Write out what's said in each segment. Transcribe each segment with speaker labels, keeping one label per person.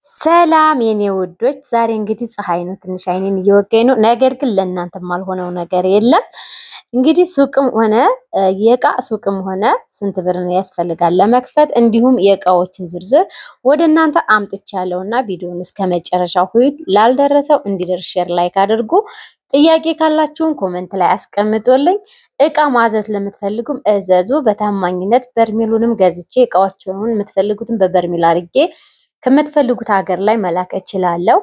Speaker 1: ሰላም የኔ ውዶች ዛሬ እንግዲህ ፀሐይ ነው ትንሽ አይኔን እየወጋኝ ነው ነገር ግን ለእናንተ ማልሆነው ነገር የለም እንግዲህ ሱቅም ሆነ የቃ ሱቅም ሆነ ስንት ብር ያስፈልጋል ለመክፈት እንዲሁም የቃዎችን ዝርዝር ወደ እናንተ አምጥቻለሁና ቪዲዮውን እስከመጨረሻው ሁሉ ላልደረሰው እንዲደርስ ሼር ላይክ አድርጉ ጥያቄ ካላችሁን ኮሜንት ላይ አስቀምጡልኝ እቃ ማዘዝ ለምትፈልጉም እዘዙ በታማኝነት በርሜሉንም ገዝቼ እቃዎችን የምትፈልጉትን በበርሜል አድርጌ ከመትፈልጉት ሀገር ላይ መላክ እችላለሁ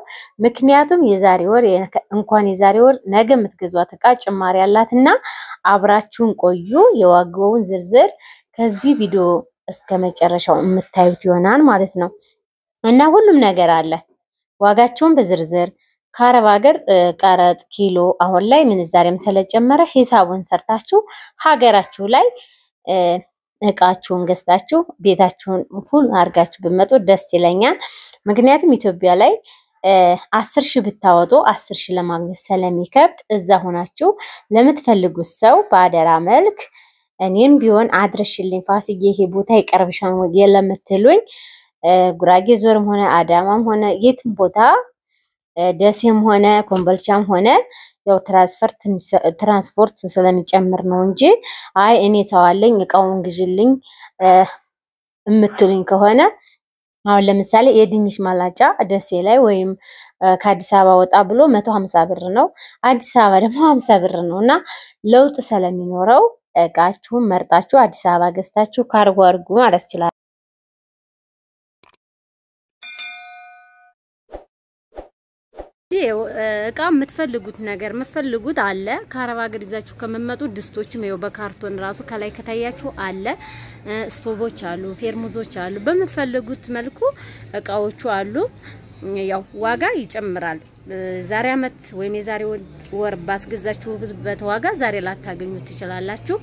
Speaker 1: ምክንያቱም የዛሬ ወር እንኳን የዛሬ ወር ነገ የምትገዟት እቃ ጭማሪ ያላትና አብራችሁን ቆዩ የዋጋውን ዝርዝር ከዚህ ቪዲዮ እስከመጨረሻው የምታዩት ይሆናል ማለት ነው እና ሁሉም ነገር አለ ዋጋቸውን በዝርዝር ከአረብ ሀገር ቀረጥ ኪሎ አሁን ላይ ምንዛሬም ስለጨመረ ሂሳቡን ሰርታችሁ ሀገራችሁ ላይ እቃችሁን ገዝታችሁ ቤታችሁን ፉል አርጋችሁ በመጡ ደስ ይለኛል ምክንያቱም ኢትዮጵያ ላይ 10,000 ብታወጡ 10,000 ለማግኘት ስለሚከብድ እዛ ሆናችሁ ለምትፈልጉት ሰው ባደራ መልክ እኔም ቢሆን አድርሽልኝ ፋሲዬ ይሄ ቦታ ይቀርብሻል ወይ ለምትሉኝ ጉራጌ ዞርም ሆነ አዳማም ሆነ የትም ቦታ ደሴም ሆነ ኮምቦልቻም ሆነ ያው ትራንስፖርት ስለሚጨምር ነው እንጂ አይ እኔ ተዋለኝ እቃውን ግዥልኝ እምትሉኝ ከሆነ አሁን ለምሳሌ የድንች ማላጫ ደሴ ላይ ወይም ከአዲስ አበባ ወጣ ብሎ 150 ብር ነው አዲስ አበባ ደግሞ 50 ብር ነውና ለውጥ ስለሚኖረው እቃችሁን መርጣችሁ አዲስ አበባ ገዝታችሁ ካርጎ አርጉ ማለት ይችላል እቃ የምትፈልጉት ነገር የምትፈልጉት አለ ከአረብ ሀገር ይዛችሁ ከመመጡ ድስቶችም ይኸው በካርቶን ራሱ ከላይ ከታያችሁ አለ ስቶቦች አሉ ፌርሙዞች አሉ በመፈልጉት መልኩ እቃዎቹ አሉ ያው ዋጋ ይጨምራል ዛሬ አመት ወይም የዛሬ ወር ባስገዛችሁበት ዋጋ ዛሬ ላታገኙት ትችላላችሁ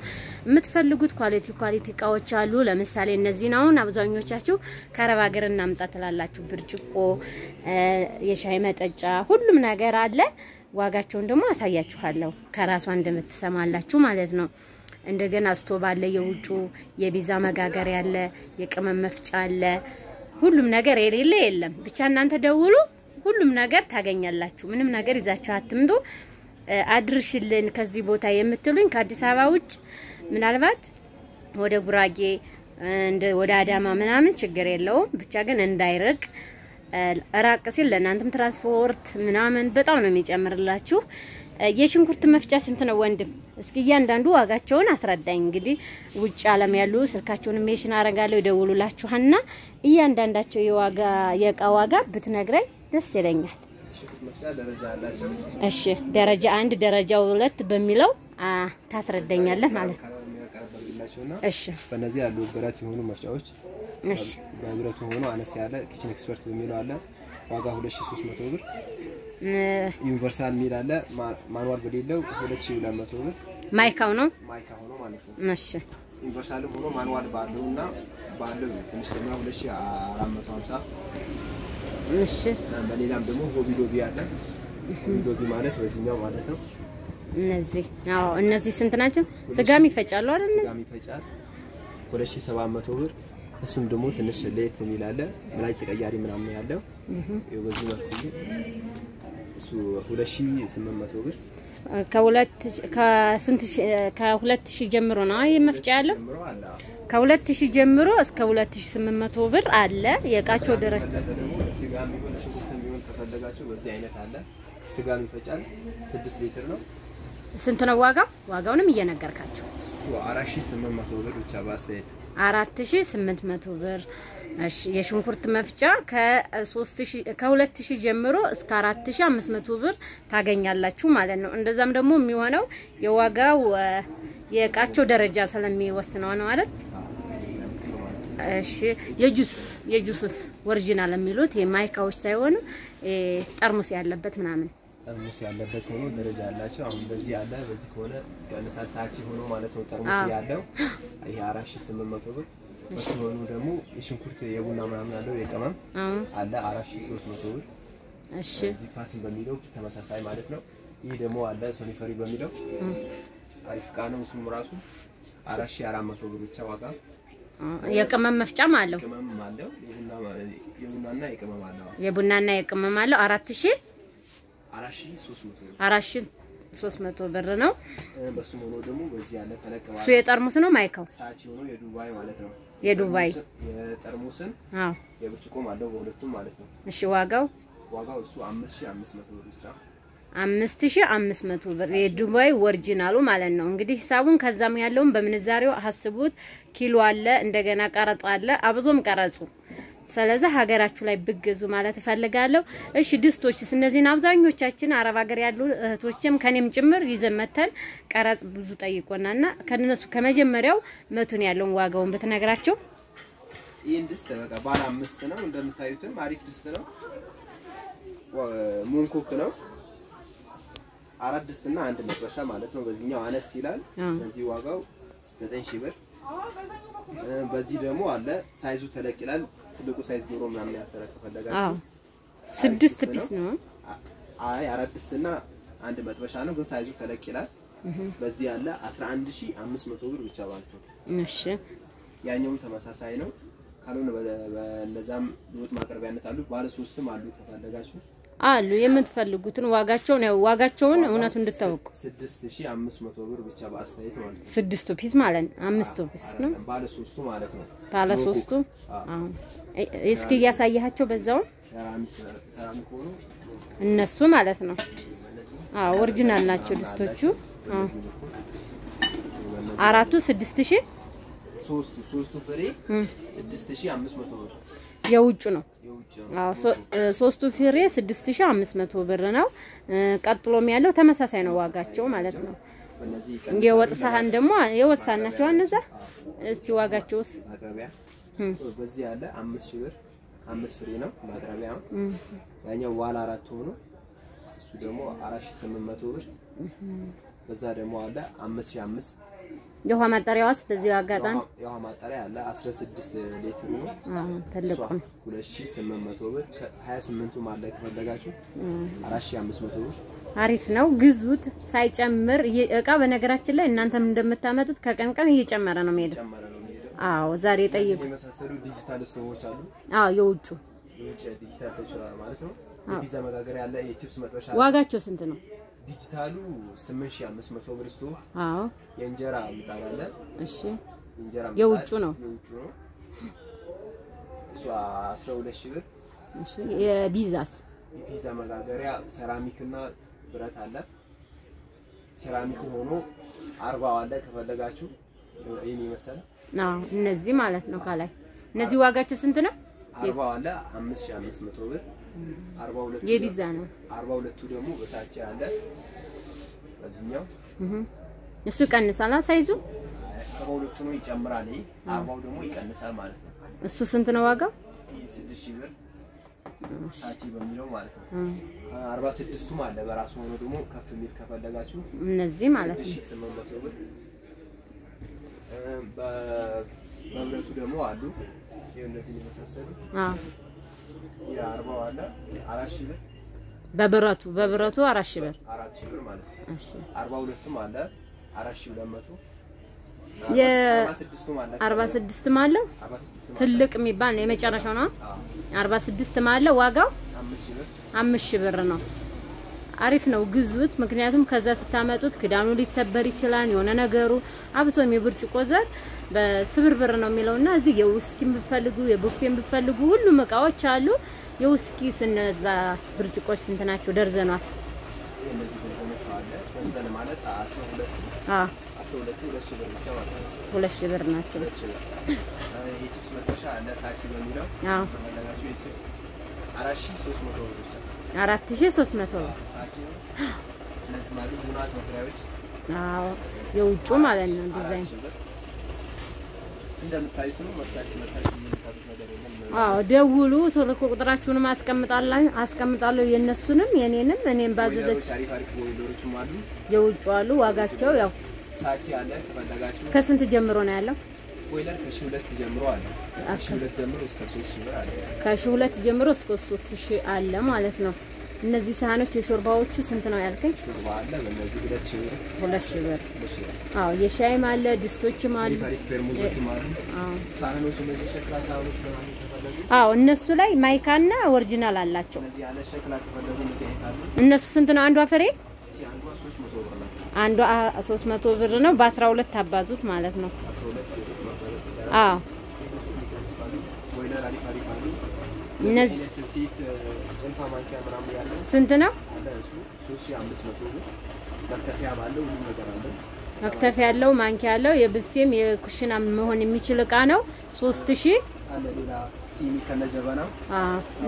Speaker 1: የምትፈልጉት ኳሊቲ እቃዎች አሉ ለምሳሌ እነዚህ ነው አብዛኞቻችሁ ከአረብ ሀገር እናምጣ ትላላችሁ ብርጭቆ የሻይ መጠጫ ሁሉም ነገር አለ ዋጋቸውን ደግሞ አሳያችኋለሁ ከራሷ እንደምትሰማላችሁ ማለት ነው እንደገና ስቶብ አለ የውጩ የቢዛ መጋገር ያለ የቅመም መፍጫ አለ ሁሉም ነገር የለም ብቻ እናንተ ደውሉ ሁሉም ነገር ታገኛላችሁ ምንም ነገር ይዛችሁ አትምጡ አድርሽልን ከዚህ ቦታ የምትሉኝ ከአዲስ አበባ ውጭ ምናልባት ወደ ጉራጌ ወደ አዳማ ምናምን ችግር የለውም ብቻ ግን እንዳይርቅ ራቅ ሲል ለእናንተም ትራንስፖርት ምናምን በጣም ነው የሚጨምርላችሁ የሽንኩርት መፍጫ ስንት ነው ወንድም እስኪ ያንዳንዱ ዋጋቸውን አስረዳኝ እንግዲህ ውጭ ዓለም ያሉ ስልካቸውን ሜሽን አረጋለሁ ይደውሉላችሁና ያንዳንዳቸው የቃ ዋጋ ብትነግረኝ ደስ ይለኛል
Speaker 2: መፍጫ ደረጃ አላችሁ
Speaker 1: እሺ ደረጃ 1 ደረጃ 2 በሚለው ታስረዳኛለህ ማለት ነው እሺ
Speaker 2: በእነዚህ ያሉ ብረት የሆኑ መፍጫዎች እሺ በብረቱ ሆኖ አነስ ያለ ኪችን ኤክስፐርት በሚለው አለ ዋጋ 2300 ብር ዩኒቨርሳል ሚል አለ ማኑዋል በሌለው 2200 ብር ማይካው ነው ማለት ነው
Speaker 1: እሺ
Speaker 2: ዩኒቨርሳል ሆኖ ማኑዋል ባለውና ባለው ትንሽ ደግሞ 2450
Speaker 1: እሺ
Speaker 2: በሌላም ደግሞ ሆቢዶቢ አለ ሆቢዶቢ ማለት በዚህኛው ማለት ነው
Speaker 1: እነዚህ ስንት ናቸው ስጋም ይፈጫሉ አይደል
Speaker 2: ስጋም ይፈጫል 2700 ብር እሱም ደግሞ ትንሽ ሌት ሚል አለ መላይ ተቀያሪ ምናምን ያለው በዚህ መልኩ እሱ 2800 ብር ከ2000 ጀምሮ ነው የመፍጫ ያለው ከ2000 ጀምሮ እስከ 2800 ብር አለ የቃቸው ደረጃ ስጋም ይሆን ሽንኩርትም ይሆን ተፈለጋችሁ በዚህ አይነት አለ ስጋም ይፈጫል 6 ሊትር ነው
Speaker 1: ስንት ነው ዋጋውንም እየነገርካችሁ
Speaker 2: እሱ 4800 ብር ብቻ ባስተያየት
Speaker 1: 4800 ብር እሺ የሽንኩርት መፍጫ ከ2000 ጀምሮ እስከ 4500 ብር ታገኛላችሁ ማለት ነው እንደዛም ደግሞ የሚሆነው የዋጋው የቃቸው ደረጃ ስለሚወስነው ነው አይደል እሺ የጁስስ ኦሪጂናል የሚሉት የማይካዎች ሳይሆን ጠርሙስ ያለበት ምናምን
Speaker 2: ጠርሙስ ያለበት ሆኖ ደረጃ ያላችሁ አሁን በዚህ ያለ በዚህ ከሆነ ቀንሳል ሳቺ ሆኖ ማለት ነው ጠርሙስ ያለው ይሄ 4800 ብር እሱ ሆኖ ደግሞ የሽንኩርት የቡና ምናምን ያለው የቀመም አለ 4300 ብር
Speaker 1: እሺ
Speaker 2: ዲፓሲን በሚለው ተመሳሳይ ማለት ነው ይሄ ደግሞ አለ ሶኒፈሪ በሚለው አሪፍ ቃ ነው እሱም ራሱ 4400 ብር ብቻ ዋጋ
Speaker 1: የቅመም መፍጫም አለው
Speaker 2: ቅመም አለው የቡናና የቅመም አለው
Speaker 1: የቡናና የቅመም አለው
Speaker 2: 4300
Speaker 1: ብር ነው
Speaker 2: በሱ ሆኖ ደግሞ በዚህ ያለ ተለቀማ
Speaker 1: እሱ የጠርሙስ ነው ማይካው
Speaker 2: ሳቺ ሆኖ የዱባይ ማለት ነው
Speaker 1: የዱባይ
Speaker 2: የጠርሙስን የብርጭቆም አለው በሁለቱም ማለት ነው
Speaker 1: እሺ ዋጋው
Speaker 2: እሱ 5500 ብር ብቻ
Speaker 1: 5500 ብር የዱባይ ኦሪጂናሉ ማለት ነው እንግዲህ ሂሳቡን ከዛም ያለውን በምንዛሬው አስቡት ኪሎ አለ እንደገና ቀረጥ አለ አብዞም ቀረጹ ስለዚህ ሀገራችሁ ላይ ብገዙ ማለት ፈልጋለሁ እሺ ድስቶችስ እነዚህን አብዛኞቻችን አረብ ሀገር ያሉ እህቶችም ከኔም ጭምር ይዘመተን ቀረጽ ብዙ ጠይቆናና ከነሱ ከመጀመሪያው መቱን ያለውን ዋጋውን በተነግራቸው
Speaker 2: ይሄን ድስት በቃ ባለ 5 ነው እንደምታዩትም አሪፍ ድስት ነው ሙንኮክ ነው አራት ድስትና አንድ መጥበሻ ማለት ነው በዚህኛው አነስ ይላል በዚህ ዋጋው 9000 ብር በዚህ ደግሞ አለ ሳይዙ ተለቅ ይላል ትልቁ ሳይዝ ዶሮ ምናምን ያሰረክ ፈለጋችሁ
Speaker 1: 6 ፒስ ነው
Speaker 2: አይ አራት ድስትና አንድ መጥበሻ ነው ግን ሳይዙ ተለቅ ይላል በዚህ ያለ 11500 ብር ብቻ ማለት ነው
Speaker 1: እሺ
Speaker 2: ያኛውም ተመሳሳይ ነው ካልሆነ በእነዛም ሉት ማቅረቢያነት አሉ ባለ 3ም አሉ ተፈለጋችሁ
Speaker 1: አሉ የምትፈልጉትን ዋጋቸውን እውነቱን እንድታውቁ
Speaker 2: 6500 ብር ብቻ በአስተያየት ማለት ነው
Speaker 1: 6 ፒስ ማለት 5 ፒስ ነው
Speaker 2: ባለ 3 ማለት ነው
Speaker 1: ባለ 3 እስኪ ያሳያቸው በዛው
Speaker 2: ሰራሚክ ሆኖ
Speaker 1: እነሱ ማለት ነው ኦሪጂናል ናቸው ድስቶቹ አራቱ 6000
Speaker 2: ሶስቱ ፍሬ 6500 ብር
Speaker 1: የውጭ ነው ሶስቱ ፍሬ 6500 ብር ነው ቀጥሎም ያለው ተመሳሳይ ነው ዋጋቸው ማለት ነው የወጥ ሳህን ደግሞ የወጥ ሳህን ናቸው እነዛ እስቲ ዋጋቸውስ
Speaker 2: ማቅረቢያ በዚህ ያለ 5000 ብር 5 ፍሬ ነው ማቅረቢያው ያኛው ዋላ 4 ሆኖ እሱ ደግሞ 4800 ብር በዛ ደግሞ አለ 5005
Speaker 1: የውሃ ማጣሪያዋስ በዚህ አጋጣሚ
Speaker 2: የውሃ ማጣሪያ አለ 16 ሊትር ነው
Speaker 1: ትልቁ
Speaker 2: 2800 ብር 28ቱ ማለት ከፈለጋችሁ 4500 ብር
Speaker 1: አሪፍ ነው ግዙት ሳይጨምር እቃ በነገራችን ላይ እናንተም እንደምታመጡት ከቀን ቀን እየጨመረ ነው የሚሄደው ዛሬ ጠይቁ
Speaker 2: የመሳሰሉ ዲጂታል ስቶቮች አሉ
Speaker 1: የውጭ
Speaker 2: ዲጂታል ተችሏል ማለት ነው ፒዛ መጋገሪያ ያለ የቺፕስ መጥበሻ
Speaker 1: ዋጋቸው ስንት ነው
Speaker 2: ዲጂታሉ 8500 ብር ስቶቭ የእንጀራ ምጣድ አለ
Speaker 1: እሺ
Speaker 2: እንጀራ
Speaker 1: የውጭ ነው
Speaker 2: እሱ 12000 ብር
Speaker 1: እሺ የፒዛ
Speaker 2: መጋገሪያ ሴራሚክና ብረት አለ ሴራሚክ ሆኖ 40 አለ ከፈለጋችሁ ይሄን ይመስላል
Speaker 1: እነዚህ ማለት ነው ካላይ እነዚህ ዋጋቸው ስንት ነው
Speaker 2: 40 አለ 5500 ብር 42
Speaker 1: የፒዛ ነው
Speaker 2: 42ቱ ደግሞ በሳቺ አለ በዚህኛው
Speaker 1: እሱ ቀንሳላ ሳይዙ
Speaker 2: 42ቱ ነው ይጨምራል 40ው ደግሞ ይቀንሳል ማለት ነው
Speaker 1: እሱ ስንት ነው ዋጋው
Speaker 2: 6000 ብር ሳቺ በሚለው ማለት ነው 46ቱም አለ በራሱ ሆኖ ደግሞ ከፍ የሚል ከፈለጋችሁ
Speaker 1: እነዚህ ማለት ነው
Speaker 2: 6800 ብር በብረቱ ደግሞ አሉ የነዚህ የመሳሰሉ ያ40 አለ 4000 ብር
Speaker 1: በብረቱ 4000 ብር
Speaker 2: 4000 ብር ማለት ነው እሺ 42ቱም አለ 4200
Speaker 1: 46 ማለት ትልቅ የሚባል ነው የመጨረሻው ነው 46 ማለት ዋጋው 5000 ብር ነው አሪፍ ነው ግዙት ምክንያቱም ከዛ ስታመጡት ክዳኑ ሊሰበር ይችላል የሆነ ነገሩ አብሶም የብርጭቆ ዘር በስብርብር ነው የሚለውና እዚህ የውስኪም ቢፈልጉ የቡፌም ቢፈልጉ ሁሉም እቃዎች አሉ የውስኪ ስነዛ ብርጭቆች ስንት ናቸው ደርዘናት
Speaker 2: እንደዚህ ደርዘኖች አለ ደርዘን ማለት 12 2000 ብር ብቻ ማለት ነው
Speaker 1: 2000 ብር ናቸው
Speaker 2: የቺፕስ መጥበሻ አለ ሳቺ በሚለው ተመለጋችሁ የቺፕስ 4300 ብር ብቻ
Speaker 1: 4300 ብር
Speaker 2: ሳቺ ስለዚህ ማለት ዱናት መስሪያዎች
Speaker 1: የውጭ ማለት ነው ዲዛይን
Speaker 2: እንደምታዩት ነው መጣች የሚታዩት ነገር የለም
Speaker 1: ደውሉ ስልክ ቁጥራችሁንም አስቀምጣለሁ የነሱንም የኔንም እኔም ባዘዘች
Speaker 2: አሪፍ ቦይለሮችም አሉ
Speaker 1: የውጭ አሉ ዋጋቸው ያው
Speaker 2: ሳቺ አለ ከፈለጋችሁ
Speaker 1: ከስንት ጀምሮ ነው ያለው
Speaker 2: ቦይለር ከ2 ጀምሮ አለ ከ2 ጀምሮ እስከ 3000 ብር አለ
Speaker 1: ከ2 ጀምሮ እስከ 3000 አለ ማለት ነው እነዚህ ሳህኖች የሾርባዎቹ ስንት ነው ያልከኝ?
Speaker 2: ሾርባ አለ በእነዚህ 2000 ብር።
Speaker 1: አዎ የሻይም አለ ድስቶችም አሉ።
Speaker 2: ፌርሙዞችም አሉ። ሳህኖች እነዚህ ሸክላ ሳህኖች ምናምን ተፈለጉ።
Speaker 1: አዎ እነሱ ላይ ማይካና ኦሪጂናል አላቸው።
Speaker 2: እነዚህ ያለ ሸክላ ተፈለጉ እነዚህ አይታሉ።
Speaker 1: እነሱ ስንት ነው አንዷ ፍሬ?
Speaker 2: አንዷ 300 ብር ነው።
Speaker 1: አንዷ 300 ብር ነው። በ12 አባዙት ማለት ነው።
Speaker 2: 12
Speaker 1: አዎ
Speaker 2: ወይለር አሪፍ አሪፍ አሉ።
Speaker 1: እነዚህ
Speaker 2: ሲት ጭልፋ ማንኪያ ምናምን ያለው
Speaker 1: ስንት ነው?
Speaker 2: አለ እሱ 3500 ብር። መክተፊያ ባለው ሁሉ ነገር አለ።
Speaker 1: መክተፊያ ያለው ማንኪያ ያለው የብፌም የኩሽና መሆን የሚችል እቃ ነው 3000
Speaker 2: አለ። ሌላ ሲኒ ከነጀበና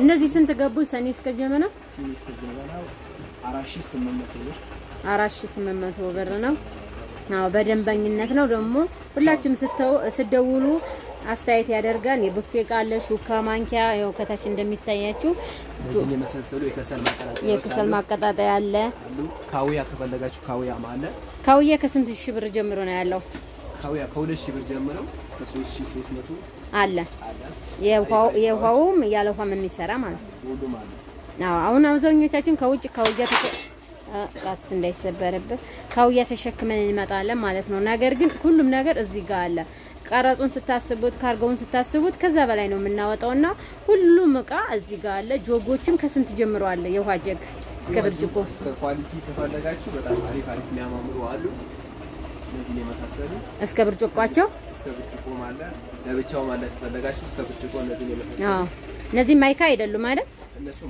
Speaker 1: እነዚህ ስንት ገቡ? ሰኒ እስከ ጀበና
Speaker 2: ሲኒ እስከ ጀበና 4800 ብር
Speaker 1: 4800 ብር ነው። አዎ በደንበኝነት ነው ደግሞ ሁላችሁም ስትደውሉ አስተያየት ያደርጋል። የቡፌ ቃለ ሹካ ማንኪያ ያው ከታች እንደሚታያችሁ
Speaker 2: እዚህ የመሰሰሉ የከሰል
Speaker 1: ማቀጣጠያ አለ።
Speaker 2: ካውያ ከፈለጋችሁ ካውያ አለ።
Speaker 1: ካውያ ከስንት ሺህ ብር ጀምሮ ነው ያለው?
Speaker 2: ካውያ ከ2000 ብር ጀምሮ እስከ 3300
Speaker 1: አለ። የውሃውም ያለ ውሃ ምን ይሰራ ማለት ነው።
Speaker 2: ሁሉም አለ።
Speaker 1: አሁን አብዛኞቻችን ከውጭ ካውያ ቃስ እንዳይሰበርበት ካውያ ተሸክመን እንመጣለን ማለት ነው። ነገር ግን ሁሉም ነገር እዚህ ጋር አለ። ቀረጹን ስታስቡት ካርጎውን ስታስቡት ከዛ በላይ ነው የምናወጣውና ሁሉም እቃ እዚህ ጋር አለ። ጆጎችም ከስንት ጀምሮ አለ? የውሃ ጀግ እስከ ብርጭቆ
Speaker 2: እስከ ኳሊቲ ከፈለጋችሁ በጣም አሪፍ የሚያማምሩ አሉ። እነዚህ የመሳሰሉ
Speaker 1: እስከ ብርጭቆአቸው
Speaker 2: እስከ ብርጭቆ ማለት ለብቻው ማለት ከፈለጋችሁ እስከ ብርጭቆ እነዚህ የመሳሰሉ
Speaker 1: እነዚህ ማይካ አይደሉም አይደል?
Speaker 2: እነሱ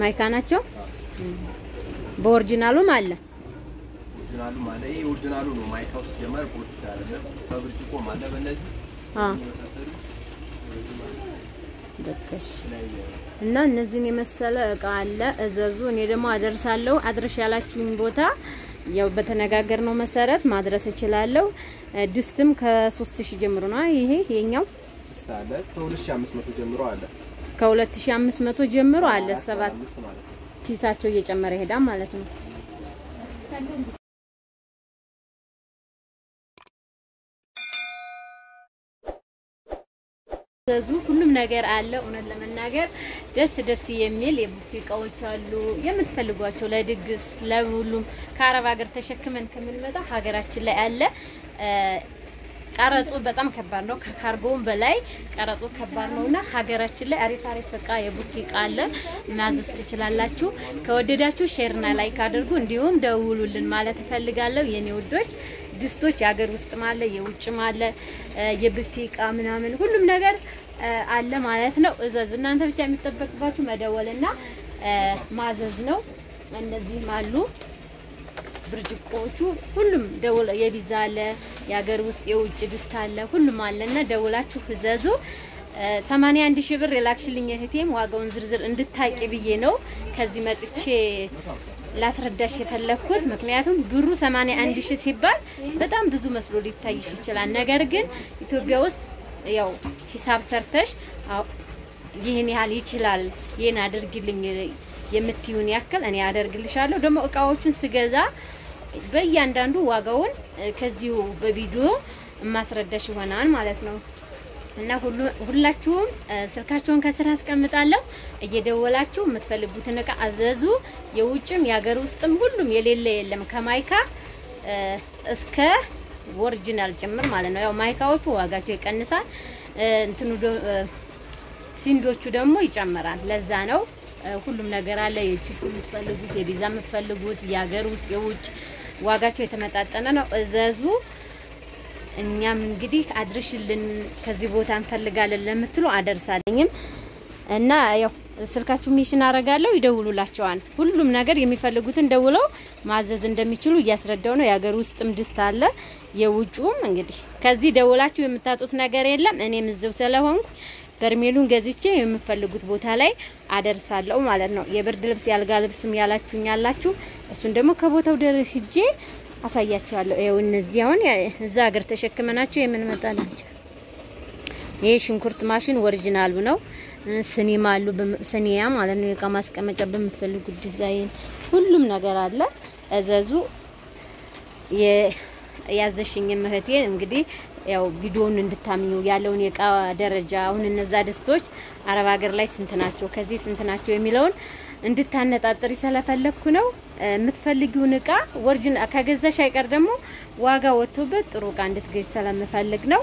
Speaker 2: ማይካ ናቸው።
Speaker 1: በኦሪጂናሉም አለ።
Speaker 2: ኦሪጂናሉ ማለት ይሄ ኦሪጂናሉ ነው። ማይካው ሲጀመር ኦሪጂናል አይደለም። በብርጭቆ ማለት በእነዚህ የመሳሰሉ
Speaker 1: በከሽ እና እነዚህን የመሰለ እቃ አለ። እዘዙ። እኔ ደግሞ አደርሳለሁ። አድርሽ ያላችሁኝ ቦታ ያው በተነጋገርነው መሰረት ማድረስ እችላለሁ። ድስትም ከ3000 ጀምሮ ነው። ይሄ የኛው
Speaker 2: ድስት አለ ከ2500 ጀምሮ አለ።
Speaker 1: ከ2500 ጀምሮ አለ። 7 ኪሳቸው እየጨመረ ይሄዳል ማለት ነው። ሁሉም ነገር አለ። እውነት ለመናገር ደስ የሚል የቡፌ እቃዎች አሉ። የምትፈልጓቸው ለድግስ ለሁሉም ከአረብ ሀገር ተሸክመን ከምንመጣ ሀገራችን ላይ አለ። ቀረጹ በጣም ከባድ ነው። ከካርጎውን በላይ ቀረጹ ከባድ ነውና ሀገራችን ላይ አሪፍ እቃ የቡፌ እቃ አለ። ማዘዝ ትችላላችሁ። ከወደዳችሁ ሼርና ላይክ አድርጉ። እንዲሁም ደውሉልን ማለት እፈልጋለሁ የኔ ውዶች። ድስቶች ያገር ውስጥ ማለ የውጭ ማለ የቡፌ እቃ ምናምን ሁሉም ነገር አለ ማለት ነው። እዘዙ። እናንተ ብቻ የሚጠበቅባችሁ መደወልና ማዘዝ ነው። እነዚህ አሉ ብርጭቆቹ ሁሉም ደውል የቢዛ አለ ያገር ውስጥ የውጭ ድስት አለ ሁሉም አለና ደውላችሁ እዘዙ። 81000 ብር የላክሽልኝ እህቴም ዋጋውን ዝርዝር እንድታቂ ብዬ ነው ከዚህ መጥቼ ላስረዳሽ የፈለኩት። ምክንያቱም ብሩ 81000 ሲባል በጣም ብዙ መስሎ ሊታይሽ ይችላል። ነገር ግን ኢትዮጵያ ውስጥ ያው ሂሳብ ሰርተሽ ይሄን ያህል ይችላል ይሄን አድርግልኝ የምትዩን ያክል እኔ አደርግልሻለሁ። ደግሞ እቃዎቹን ስገዛ በእያንዳንዱ ዋጋውን ከዚሁ በቪዲዮ ማስረዳሽ ይሆናል ማለት ነው። እና ሁላችሁም ስልካችሁን ከስራ አስቀምጣለሁ እየደወላችሁ የምትፈልጉትን እቃ አዘዙ። የውጭም ያገር ውስጥም ሁሉም የሌለ የለም ከማይካ እስከ ኦሪጂናል ጭምር ማለት ነው። ያው ማይካዎቹ ዋጋቸው ይቀንሳል፣ እንትኑ ሲንዶቹ ደግሞ ይጨምራል። ለዛ ነው ሁሉም ነገር አለ። የቺፕስ የምትፈልጉት የቢዛ የምትፈልጉት ያገር ውስጥ የውጭ ዋጋቸው የተመጣጠነ ነው። እዘዙ። እኛም እንግዲህ አድርሽልን ከዚህ ቦታ እንፈልጋለን ለምትሉ አደርሳለኝም እና ያው ስልካችሁ ሚሽን አረጋለሁ ይደውሉላቸዋል። ሁሉም ነገር የሚፈልጉትን ደውለው ማዘዝ እንደሚችሉ እያስረዳው ነው። ያገር ውስጥም ድስት አለ የውጭውም እንግዲህ ከዚህ ደውላችሁ የምታጡት ነገር የለም። እኔም እዘው ስለሆንኩ በርሜሉን ገዝቼ የምፈልጉት ቦታ ላይ አደርሳለሁ ማለት ነው። የብርድ ልብስ ያልጋ ልብስም ያላችሁኝ ያላችሁ እሱን ደግሞ ከቦታው ደርሼ አሳያችኋለሁ። ይሄው እነዚህ አሁን እዛ ሀገር ተሸክመናቸው የምንመጣላችሁ ይሄ ሽንኩርት ማሽን ኦሪጂናሉ ነው። ስኒም አሉ ስኒያ ማለት ነው። የእቃ ማስቀመጫ በምትፈልጉት ዲዛይን ሁሉም ነገር አለ። እዘዙ። ያዘሽኝ እህቴ እንግዲህ ያው ቪዲዮውን እንድታምኙ ያለውን የቃ ደረጃ አሁን እነዛ ድስቶች አረብ ሀገር ላይ ስንት ናቸው ከዚህ ስንት ናቸው የሚለውን እንድታነጣጥሪ ስለፈለኩ ነው የምትፈልጊውን እቃ ወርጅን ከገዛሽ አይቀር ደግሞ ዋጋ ወጥቶበት ጥሩ እቃ እንድትገዥ ስለምፈልግ ነው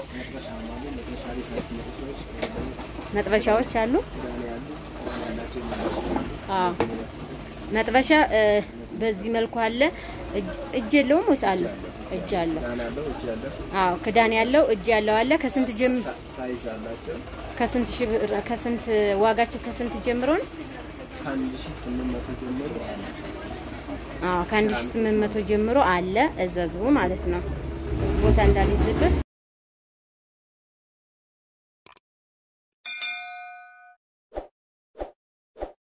Speaker 1: መጥበሻዎች አሉ መጥበሻ በዚህ መልኩ አለ እጅ የለውም ወይስ አለ እጅ አለ አዎ ክዳን ያለው እጅ ያለው አለ ከስንት
Speaker 2: ሳይዝ አላቸው
Speaker 1: ከስንት ዋጋቸው ከስንት ጀምሮ ነው
Speaker 2: ከ1800 ጀምሮ
Speaker 1: ከ1800 ጀምሮ አለ እዘዙ ማለት ነው ቦታ እንዳልይዝበት